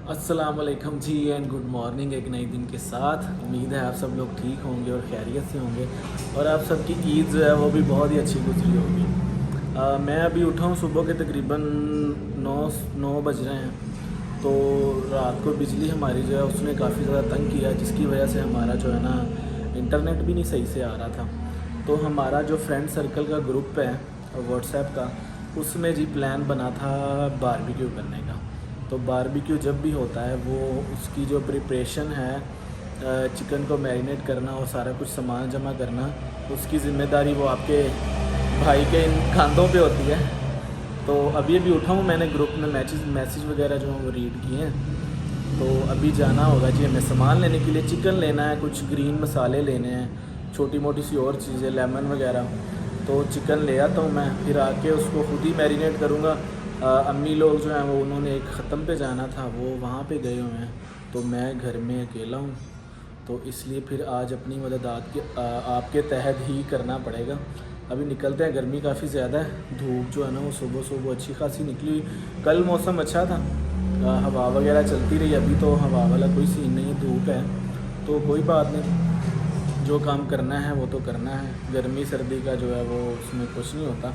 अस्सलाम वालेकुम जी एंड गुड मॉर्निंग। एक नए दिन के साथ उम्मीद है आप सब लोग ठीक होंगे और खैरियत से होंगे और आप सबकी ईद जो है वो भी बहुत ही अच्छी गुजरी होगी। मैं अभी उठा हूँ सुबह के तकरीबन 9 बज रहे हैं। तो रात को बिजली हमारी जो है उसने काफ़ी ज़्यादा तंग किया, जिसकी वजह से हमारा जो है ना इंटरनेट भी नहीं सही से आ रहा था। तो हमारा जो फ्रेंड सर्कल का ग्रुप है व्हाट्सएप का, उसमें जी प्लान बना था बारबेक्यू करने का। तो बारबेक्यू जब भी होता है वो उसकी जो प्रिपरेशन है, चिकन को मैरिनेट करना और सारा कुछ सामान जमा करना, उसकी ज़िम्मेदारी वो आपके भाई के इन कंधों पे होती है। तो अभी अभी उठा हूँ, मैंने ग्रुप में मैसेज वगैरह जो हैं वो रीड किए हैं। तो अभी जाना होगा जी हमें सामान लेने के लिए। चिकन लेना है, कुछ ग्रीन मसाले लेने हैं, छोटी मोटी सी और चीज़ें, लेमन वगैरह। तो चिकन ले आता हूँ मैं, फिर आके उसको खुद ही मैरिनेट करूँगा। अम्मी लोग जो हैं वो उन्होंने एक ख़त्म पे जाना था, वो वहाँ पे गए हुए हैं। तो मैं घर में अकेला हूँ, तो इसलिए फिर आज अपनी मदद आपके तहत ही करना पड़ेगा। अभी निकलते हैं, गर्मी काफ़ी ज़्यादा है, धूप जो है ना वो सुबह सुबह अच्छी खासी निकली हुई। कल मौसम अच्छा था, हवा वगैरह चलती रही। अभी तो हवा वाला कोई सीन नहीं, धूप है। तो कोई बात नहीं, जो काम करना है वो तो करना है। गर्मी सर्दी का जो है वो उसमें कुछ नहीं होता।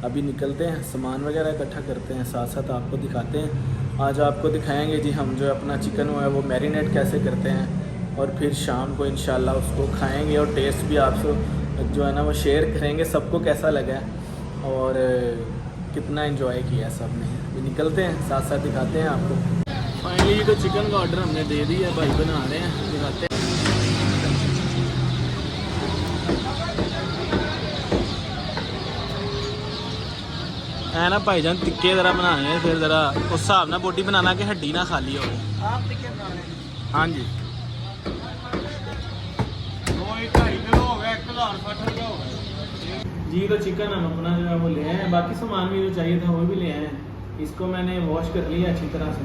अभी निकलते हैं, सामान वगैरह इकट्ठा करते हैं, साथ साथ आपको दिखाते हैं। आज आपको दिखाएंगे जी हम जो अपना चिकन वो है वो मैरिनेट कैसे करते हैं, और फिर शाम को इंशाल्लाह उसको खाएंगे और टेस्ट भी आपसे जो है ना वो शेयर करेंगे, सबको कैसा लगा है और कितना एंजॉय किया सब ने। अभी निकलते हैं, साथ साथ दिखाते हैं आपको। फाइनली तो चिकन का ऑर्डर हमने दे दिया है, भाई बना रहे हैं, दिखाते हैं। है ना भाईजान, तिक्के ज़रा बनाने हैं, फिर ज़रा उस हिसाब ना बोटी बनाना कि हड्डी ना खाली हो। आप टिक्के बना रहे हैं? हाँ जी, 2-2.5 किलो हो गया, 1060 रुपये हो गए। जी तो चिकन हम अपना जो है वो ले आए हैं, बाकी सामान भी जो चाहिए था वो भी ले आए हैं। इसको मैंने वॉश कर लिया अच्छी तरह से।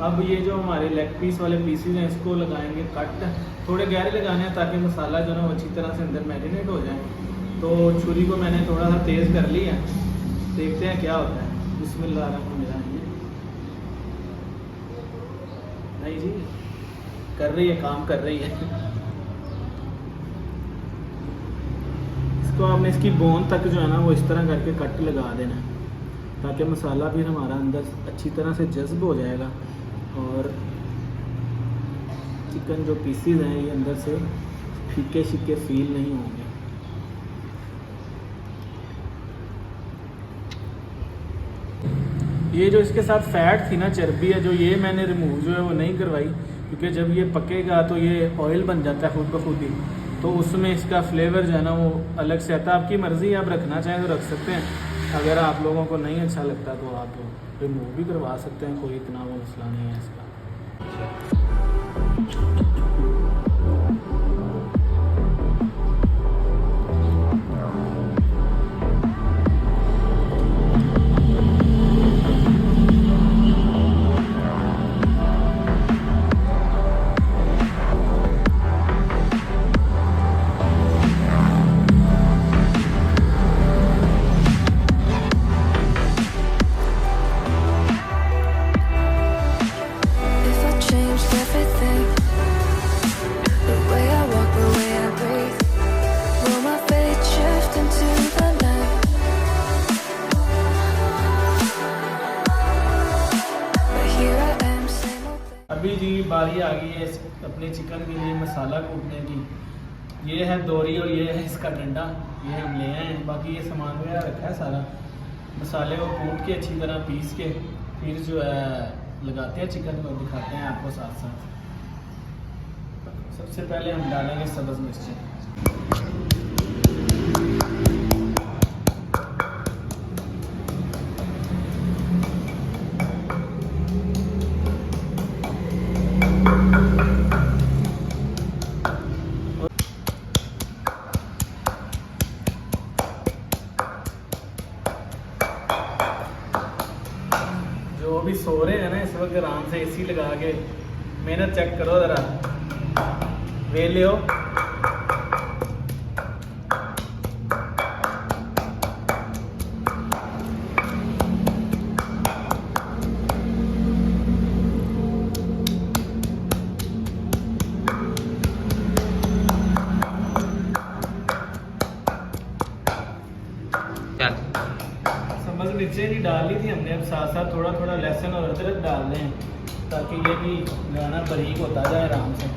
अब ये जो हमारे लेग पीस वाले पीसीज हैं इसको लगाएंगे कट, थोड़े गहरे लगाने हैं ताकि मसाला जो है वो अच्छी तरह से अंदर मैरिनेट हो जाए। तो छुरी को मैंने थोड़ा सा तेज़ कर लिया, देखते हैं क्या होता है। बिस्मिल्लाहिर्रहमानिर्रहीम। नहीं जी, कर रही है, काम कर रही है। इसको आपने इसकी बोन तक जो है ना वो इस तरह करके कट लगा देना है, ताकि मसाला भी हमारा अंदर अच्छी तरह से जज्ब हो जाएगा और चिकन जो पीसीज हैं ये अंदर से फीके शिके फील नहीं होंगे। ये जो इसके साथ फैट थी ना, चर्बी है जो, ये मैंने रिमूव जो है वो नहीं करवाई, क्योंकि जब ये पकेगा तो ये ऑयल बन जाता है खुद ब खुद ही। तो उसमें इसका फ्लेवर जो है ना वो अलग से आता है। आपकी मर्ज़ी, आप रखना चाहें तो रख सकते हैं, अगर आप लोगों को नहीं अच्छा लगता तो आप रिमूव भी करवा सकते हैं, कोई इतना वो मसला नहीं है इसका। If I changed everything, the way I walk, the way I breathe, will my fate shift into the night? But here I am, same old thing. अभी जी बारी आ गई है अपने चिकन के लिए मसाला कूटने की। ये है दोरी और ये है इसका डंडा, ये हम ले आए हैं। बाकी ये सामान वगैरह रखा है सारा। मसाले को कूट के अच्छी तरह पीस के फिर जो है लगाते हैं चिकन को, दिखाते हैं आपको साथ साथ। सबसे पहले हम डालेंगे सब्ज़ मिर्ची। जो भी सो रहे हैं ना इस वक्त आराम से एसी लगा के, मेहनत चेक करो ज़रा, वेले हो। साथ साथ थोड़ा थोड़ा लहसुन और अदरक डाल दें ताकि ये भी गाना बारीक होता जाए आराम से।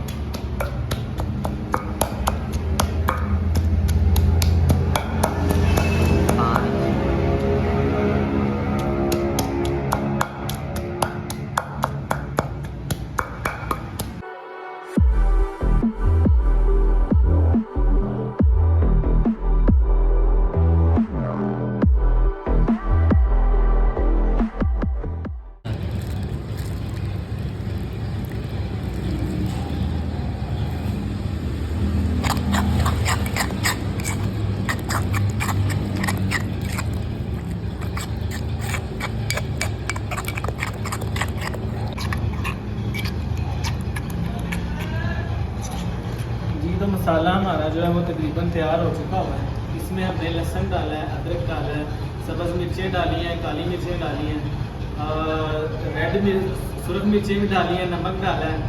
तो मसाला हमारा जो है वो तकरीबन तैयार हो चुका हुआ है। इसमें हमने लहसुन डाला है, अदरक डाला है, सब्ज़ मिर्चें डाली हैं, काली मिर्चें डाली हैं, सुरख मिर्चें भी डाली हैं, नमक डाला है,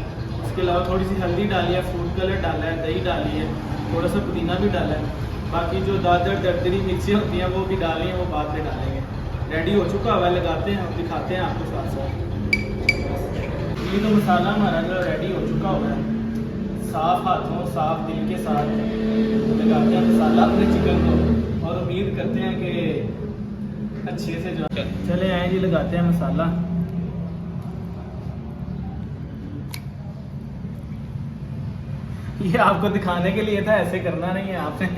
उसके अलावा थोड़ी सी हल्दी डाली है, फूड कलर डाला है, दही डाली है, थोड़ा सा पुदीना भी डाला है। बाकी जो दादर दरदरी मिर्चें होती हैं वो भी डाली हैं, वो बाद में डालेंगे। रेडी हो चुका हुआ है, लगाते हैं, दिखाते हैं आपको साथ साथ। ये तो मसाला हमारा जो रेडी हो चुका हुआ है। साफ हाथों साफ दिल के साथ लगाते हैं मसाला अपने चिकन को और उम्मीद करते हैं कि अच्छे से जो चले आए जी, लगाते हैं मसाला। ये आपको दिखाने के लिए था, ऐसे करना नहीं है आपने।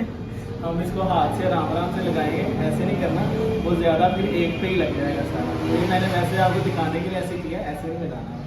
हम इसको हाथ से आराम आराम से लगाएंगे, ऐसे नहीं करना, वो ज़्यादा फिर एक पे ही लग जाएगा सारा। ये मैंने वैसे आपको दिखाने के लिए ऐसे किया, ऐसे नहीं लगाना।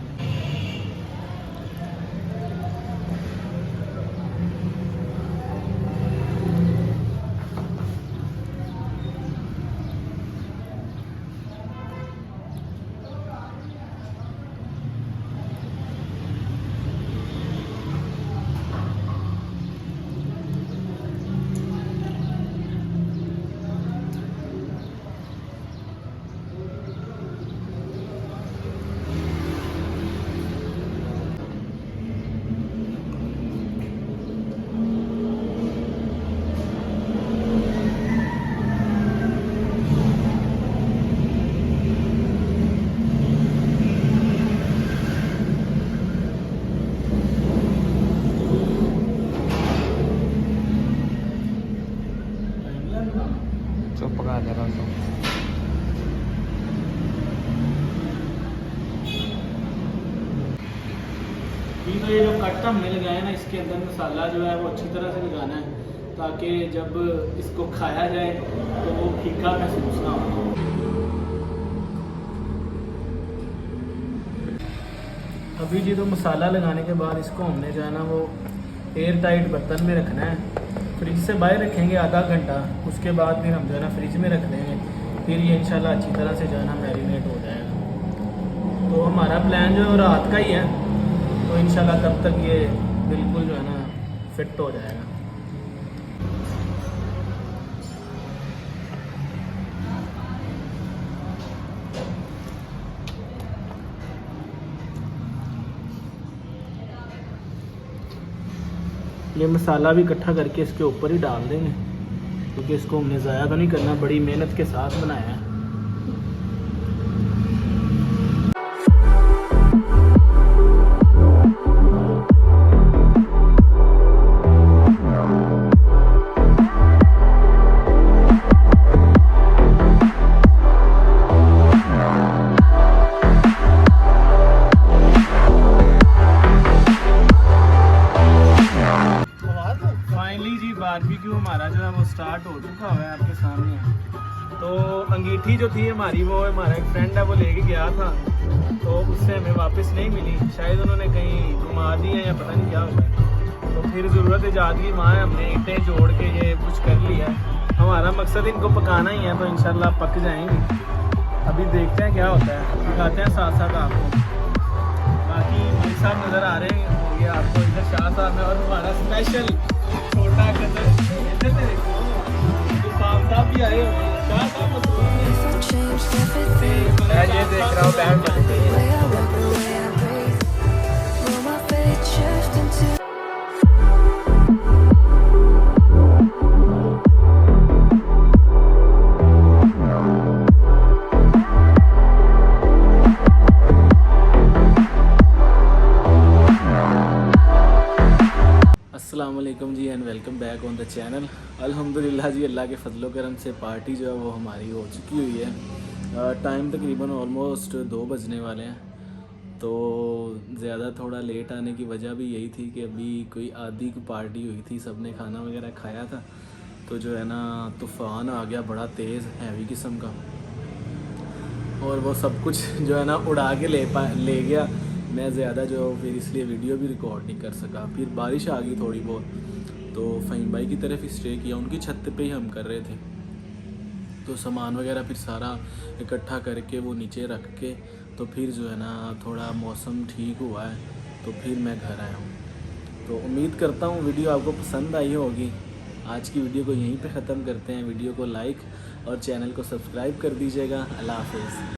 पका दे रहा हूँ। तो ये जो कट हमने लगाया ना, इसके अंदर मसाला जो है वो अच्छी तरह से लगाना है ताकि जब इसको खाया जाए तो वो फीका महसूस ना हो। अभी जी तो मसाला लगाने के बाद इसको हमने जो है ना वो एयर टाइट बर्तन में रखना है। फ्रिज से बाहर रखेंगे आधा घंटा, उसके बाद फिर हम जो है ना फ्रिज में रख देंगे। फिर ये इंशाल्लाह अच्छी तरह से जो है ना मैरिनेट हो जाएगा। तो हमारा प्लान जो है रात का ही है, तो इंशाल्लाह तब तक ये बिल्कुल जो है ना फिट हो जाएगा। ये मसाला भी इकट्ठा करके इसके ऊपर ही डाल देंगे क्योंकि इसको हमने ज़ाया तो नहीं करना, बड़ी मेहनत के साथ बनाया है। बारबेक्यू हमारा जो है वो स्टार्ट हो चुका है आपके सामने। तो अंगीठी जो थी हमारी, वो हमारा एक फ्रेंड है वो लेके गया था, तो उससे हमें वापस नहीं मिली। शायद उन्होंने कहीं घुमा दी है या पता नहीं क्या हुआ है। तो फिर ज़रूरत इजाद की वहाँ हमने ईंटें जोड़ के ये कुछ कर लिया है। हमारा मकसद इनको पकाना ही है, तो इंशाल्लाह पक जाएंगे। अभी देखते हैं क्या होता है, दिखाते हैं साथ साथ आपको। बाकी भाई साहब नज़र आ रहे हैं होंगे आपको, इधर शाह साहब है और हमारा स्पेशल छोटा कदर साहब भी आए हुए हैं। शाह साहब मैं ये देख रहा हूँ बैठ वालेकुम जी and welcome back on the channel. अल्हम्दुलिल्लाह जी, अल्लाह के फजलो करम से पार्टी जो है वो हमारी हो चुकी हुई है। टाइम तकरीबन ऑलमोस्ट 2 बजने वाले हैं। तो ज़्यादा थोड़ा लेट आने की वजह भी यही थी कि अभी कोई आधी की पार्टी हुई थी, सब ने खाना वगैरह खाया था, तो जो है ना तूफ़ान आ गया बड़ा तेज़ हैवी किस्म का, और वो सब कुछ जो है ना उड़ा के ले गया। मैं ज़्यादा जो फिर इसलिए वीडियो भी रिकॉर्ड नहीं कर सका। फिर बारिश आ गई थोड़ी बहुत, तो फ़हीम भाई की तरफ स्टे किया, उनकी छत पे ही हम कर रहे थे। तो सामान वगैरह फिर सारा इकट्ठा करके वो नीचे रख के, तो फिर जो है ना थोड़ा मौसम ठीक हुआ है, तो फिर मैं घर आया हूँ। तो उम्मीद करता हूँ वीडियो आपको पसंद आई होगी। आज की वीडियो को यहीं पे ख़त्म करते हैं। वीडियो को लाइक और चैनल को सब्सक्राइब कर दीजिएगा। अल्लाह हाफ़िज़।